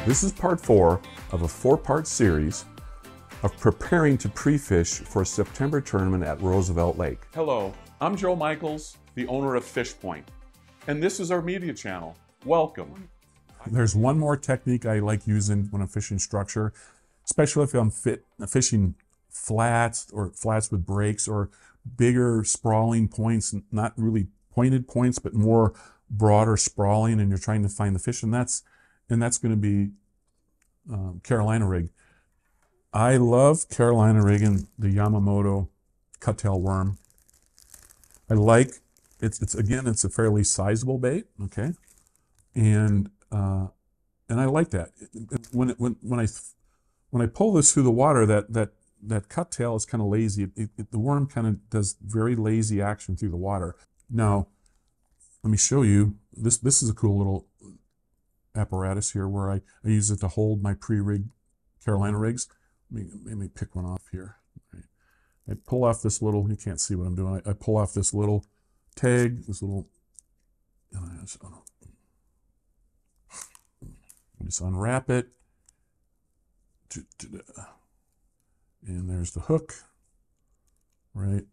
This is part 4 of a 4-part series of preparing to pre-fish for a September tournament at Roosevelt Lake. Hello, I'm Joe Michels, the owner of Fish Point, and this is our media channel. Welcome. There's one more technique I like using when I'm fishing structure, especially if I'm fishing flats or flats with breaks or bigger sprawling points, not really pointed points, but more broader sprawling, and you're trying to find the fish, and that's going to be Carolina rig. I love Carolina rigging the Yamamoto cuttail worm. I like it's again, it's a fairly sizable bait, okay, and I like that. When I pull this through the water, that cuttail is kind of lazy. The worm kind of does very lazy action through the water. Now, let me show you this. This is a cool little apparatus here where I use it to hold my pre-rigged Carolina rigs. Let me pick one off here. Right. I pull off this little, you can't see what I'm doing, I pull off this little tag, this little, and I just unwrap it, and there's the hook, right?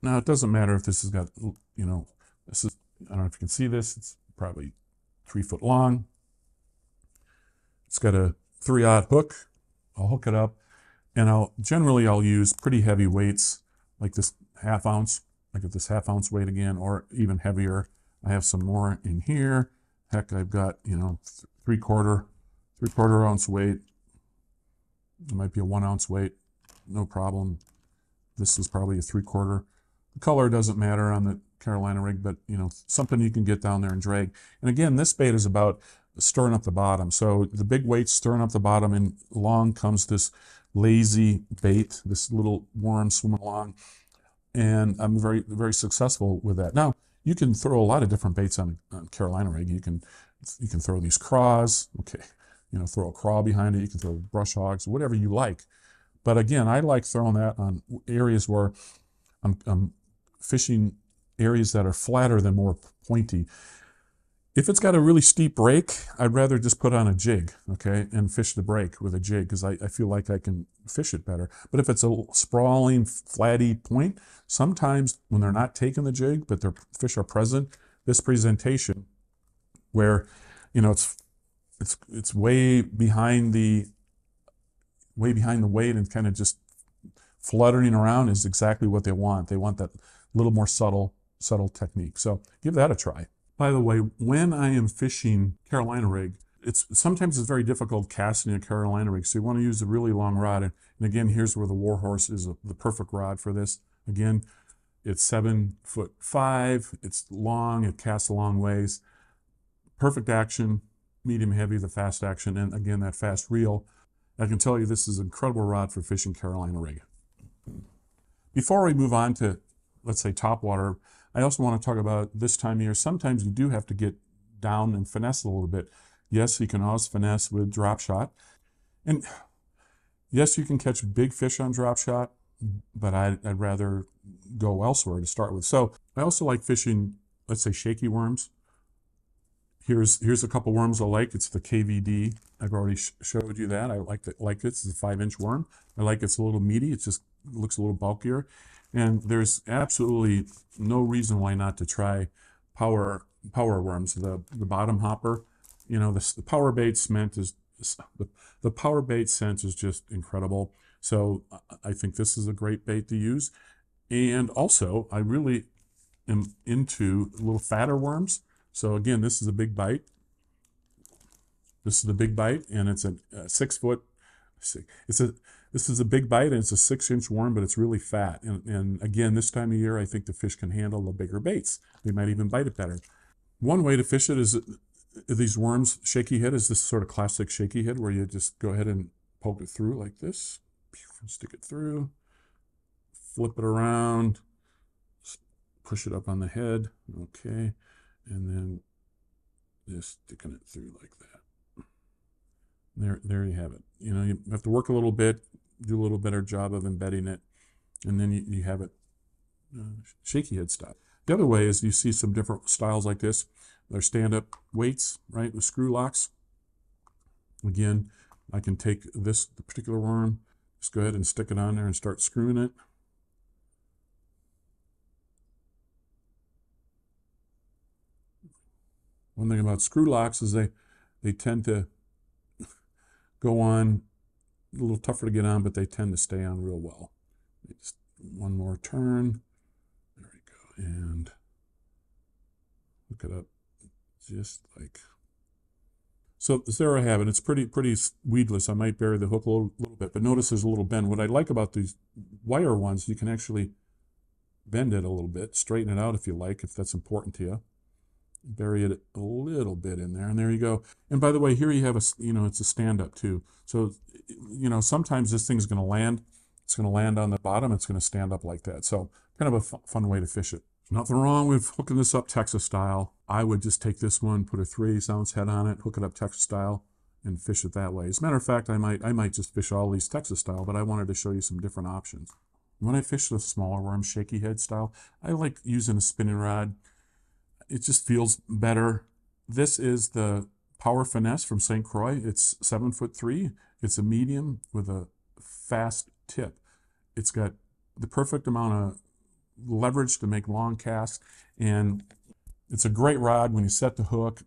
Now it doesn't matter if this has got, you know, this is, I don't know if you can see this, it's probably 3 foot long. It's got a 3/0 hook. I'll hook it up, and I'll use pretty heavy weights like this ½ ounce. I get this ½ ounce weight again, or even heavier. I have some more in here. Heck, I've got, you know, 3/4 ounce weight. It might be a 1 ounce weight, no problem. This is probably a 3/4. The color doesn't matter on the Carolina rig, but you know, something you can get down there and drag. And again, this bait is about stirring up the bottom. So the big weight's stirring up the bottom, and along comes this lazy bait, this little worm swimming along, and I'm very, very successful with that. Now, you can throw a lot of different baits on Carolina rig. You can throw these craws, okay, you know, throw a craw behind it. You can throw brush hogs, whatever you like. But again, I like throwing that on areas where I'm fishing areas that are flatter than more pointy. If it's got a really steep break, I'd rather just put on a jig, okay, and fish the break with a jig, because I feel like I can fish it better. But if it's a sprawling, flatty point, sometimes when they're not taking the jig, but their fish are present, this presentation where, you know, it's way behind the weight and kind of just fluttering around is exactly what they want. They want that little more subtle technique. So give that a try. By the way, when I am fishing Carolina rig, sometimes it's very difficult casting a Carolina rig, so you want to use a really long rod. And again, here's where the Warhorse is the perfect rod for this. Again, it's 7'5", it's long, it casts a long ways. Perfect action, medium heavy, the fast action, and again, that fast reel. I can tell you this is an incredible rod for fishing Carolina rig. Before we move on to, let's say, topwater, I also want to talk about this time of year. Sometimes you do have to get down and finesse a little bit. Yes, you can always finesse with drop shot. And yes, you can catch big fish on drop shot, but I'd rather go elsewhere to start with. So I also like fishing, let's say, shaky worms. Here's a couple worms I like. It's the KVD. I've already showed you that. I like it. It's a 5-inch worm. I like it's a little meaty. It just looks a little bulkier. And there's absolutely no reason why not to try power worms. The bottom hopper, you know, the power bait scent is the power bait scent is just incredible. So I think this is a great bait to use. And also, I really am into little fatter worms. So again, this is a big bite. This is the big bite, and it's a 6 foot. It's This is a big bite, and it's a 6-inch worm, but it's really fat. And again, this time of year, I think the fish can handle the bigger baits. They might even bite it better. One way to fish it is these worms. Shaky head is this sort of classic shaky head where you just go ahead and poke it through like this, stick it through, flip it around, push it up on the head, okay, and then just sticking it through like that. There you have it. You know, you have to work a little bit, do a little better job of embedding it, and then you have it shaky head style. The other way is you see some different styles like this. They're stand-up weights, right, with screw locks. Again, I can take this particular worm, just go ahead and stick it on there and start screwing it. One thing about screw locks is they tend to go on a little tougher to get on, but they tend to stay on real well. Just one more turn. There we go. And hook it up just like so. There I have it. It's pretty weedless. I might bury the hook a little bit, but notice there's a little bend. What I like about these wire ones, you can actually bend it a little bit, straighten it out if you like, if that's important to you. Bury it a little bit in there, and there you go. And by the way, here you have it's a stand-up too. So, sometimes this thing's going to land. It's going to land on the bottom. It's going to stand up like that. So, kind of a fun way to fish it. Nothing wrong with hooking this up Texas style. I would just take this one, put a 3/8-ounce head on it, hook it up Texas style, and fish it that way. As a matter of fact, I might just fish all these Texas style, but I wanted to show you some different options. When I fish the smaller worm, shaky head style, I like using a spinning rod. It just feels better. This is the Power Finesse from St. Croix. It's 7'3". It's a medium with a fast tip. It's got the perfect amount of leverage to make long casts, and it's a great rod. When you set the hook,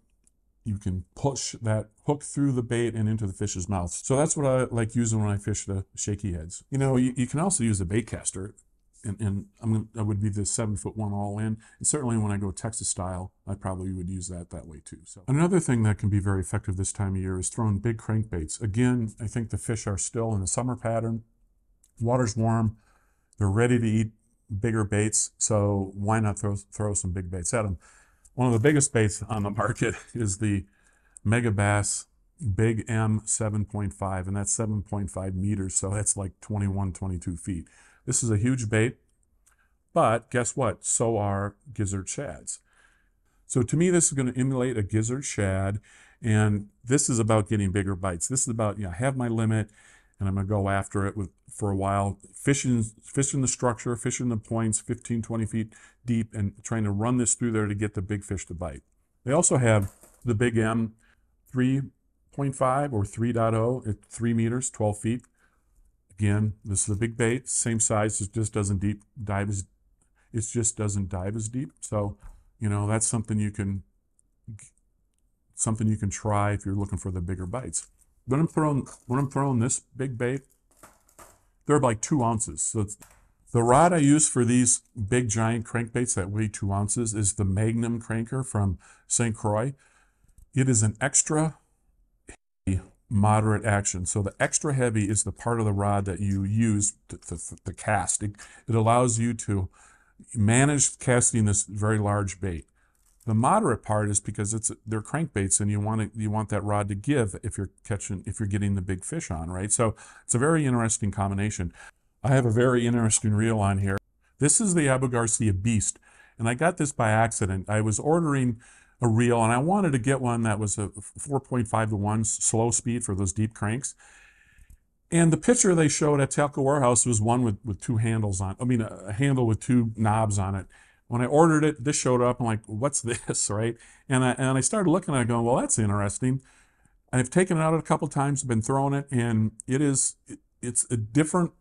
you can push that hook through the bait and into the fish's mouth. So that's what I like using when I fish the shaky heads. You can also use a bait caster. And I would be the 7'1" all in. And certainly when I go Texas style, I probably would use that way too. So another thing that can be very effective this time of year is throwing big crankbaits. Again, I think the fish are still in the summer pattern. Water's warm. They're ready to eat bigger baits. So why not throw some big baits at them? One of the biggest baits on the market is the Mega Bass Big M 7.5, and that's 7.5 meters. So that's like 21, 22 feet. This is a huge bait, but guess what? So are gizzard shads. So to me, this is going to emulate a gizzard shad, and this is about getting bigger bites. This is about, I have my limit, and I'm going to go after it for a while, fishing the structure, fishing the points 15, 20 feet deep, and trying to run this through there to get the big fish to bite. They also have the Big M 3.5 or 3.0 at 3 meters, 12 feet. Again, this is a big bait, same size. It just doesn't dive as deep. So, that's something you can try if you're looking for the bigger bites. When I'm throwing this big bait, they're like 2 ounces. So the rod I use for these big giant crankbaits that weigh 2 ounces is the Magnum cranker from St. Croix. It is an extra moderate action. So the extra heavy is the part of the rod that you use to cast. It allows you to manage casting this very large bait. The moderate part is because they're crankbaits, and you want that rod to give if you're getting the big fish on, right? So it's a very interesting combination. I have a very interesting reel on here. This is the Abu Garcia Beast, and I got this by accident. I was ordering a reel, and I wanted to get one that was a 4.5 to 1 slow speed for those deep cranks. And the picture they showed at Telco Warehouse was one with 2 handles on. A handle with 2 knobs on it. When I ordered it, this showed up. I'm like, what's this, right? And I started looking at it going, well, that's interesting. I've taken it out a couple times, been throwing it, and it's a different,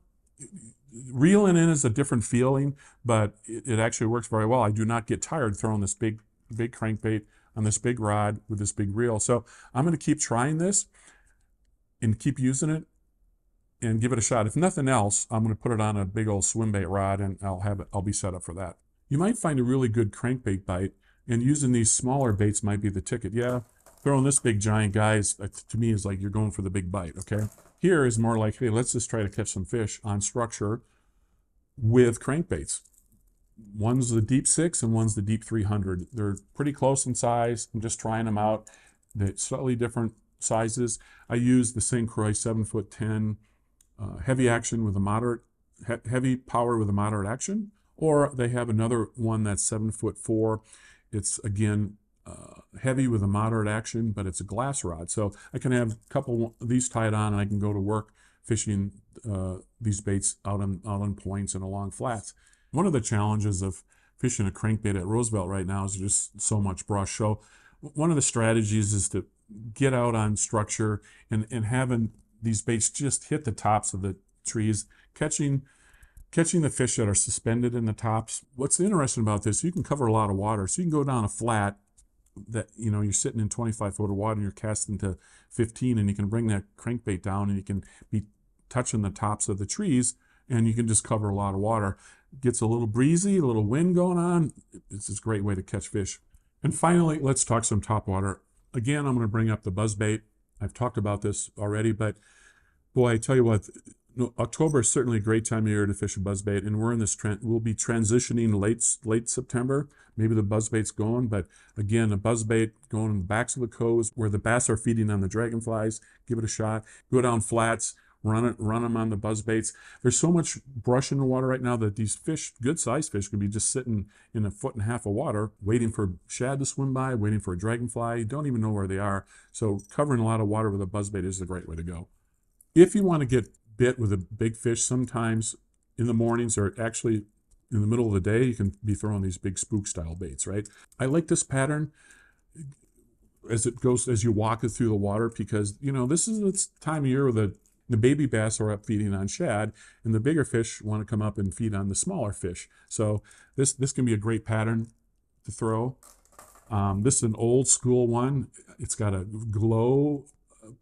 reeling in is a different feeling, but it actually works very well. I do not get tired throwing this big crankbait on this big rod with this big reel. So I'm going to keep trying this and keep using it and give it a shot. If nothing else, I'm going to put it on a big old swim bait rod, and I'll be set up for that. You might find a really good crankbait bite, and using these smaller baits might be the ticket. Yeah, throwing this big giant guy to me is like you're going for the big bite, okay? Here is more like, hey, let's just try to catch some fish on structure with crankbaits. One's the deep 6 and one's the deep 300. They're pretty close in size. I'm just trying them out. They're slightly different sizes. I use the St. Croix 7'10", heavy action with a moderate, heavy power with a moderate action, or they have another one that's 7'4". It's again heavy with a moderate action, but it's a glass rod. So I can have a couple of these tied on, and I can go to work fishing these baits out on points and along flats. One of the challenges of fishing a crankbait at Roosevelt right now is just so much brush. So one of the strategies is to get out on structure and having these baits just hit the tops of the trees, catching the fish that are suspended in the tops. What's interesting about this, you can cover a lot of water. So you can go down a flat that, you know, you're sitting in 25 foot of water and you're casting to 15, and you can bring that crankbait down and you can be touching the tops of the trees, and you can just cover a lot of water. Gets a little breezy, a little wind going on. It's a great way to catch fish. And finally, let's talk some topwater. Again, I'm going to bring up the buzzbait. I've talked about this already, but boy, I tell you what, October is certainly a great time of year to fish a buzzbait, and we're in this trend. We'll be transitioning late September. Maybe the buzzbait's going, but again, the buzzbait going in the backs of the coves where the bass are feeding on the dragonflies. Give it a shot. Go down flats. Run them on the buzzbaits. There's so much brush in the water right now that these fish, good-sized fish, could be just sitting in 1.5 foot of water, waiting for shad to swim by, waiting for a dragonfly. You don't even know where they are. So covering a lot of water with a buzzbait is a great way to go. If you want to get bit with a big fish, sometimes in the mornings or actually in the middle of the day, you can be throwing these big spook-style baits, right? I like this pattern as you walk it through the water, because, you know, this is the time of year where the baby bass are up feeding on shad, and the bigger fish want to come up and feed on the smaller fish. So this can be a great pattern to throw. This is an old school one. It's got a glow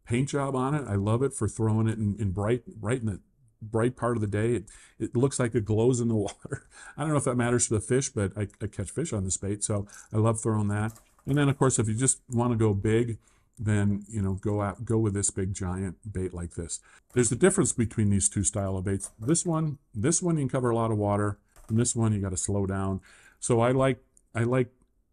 paint job on it. I love it for throwing it in bright in the bright part of the day. It looks like it glows in the water. I don't know if that matters to the fish, but I catch fish on this bait, so I love throwing that. And then, of course, if you just want to go big, then, you know, go with this big giant bait like this. There's a difference between these two style of baits. This one you can cover a lot of water, and this one you got to slow down. So I like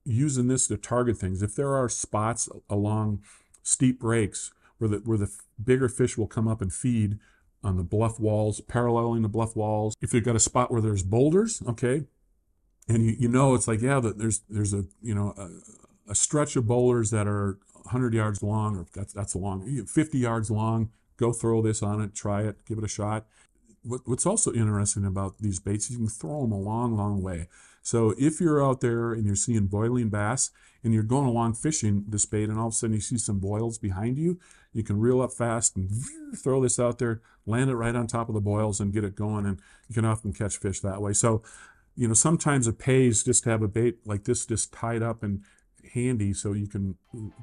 using this to target things. If there are spots along steep breaks where the bigger fish will come up and feed on the bluff walls, paralleling the bluff walls. If you've got a spot where there's boulders, okay, and you know it's like, yeah, there's a, you know, a stretch of boulders that are 100 yards long, or that's a long, 50 yards long, go throw this on it, try it, give it a shot. What's also interesting about these baits is you can throw them a long way. So if you're out there and you're seeing boiling bass and you're going along fishing this bait, and all of a sudden you see some boils behind you, you can reel up fast and throw this out there, land it right on top of the boils and get it going, and you can often catch fish that way. So, you know, sometimes it pays just to have a bait like this just tied up and handy so you can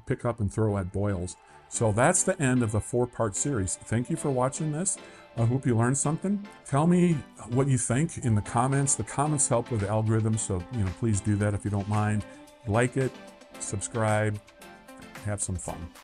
pick up and throw at boils. So that's the end of the 4-part series. Thank you for watching this. I hope you learned something. Tell me what you think in the comments. The comments help with the algorithm, so, you know, please do that if you don't mind. Like it, subscribe, have some fun.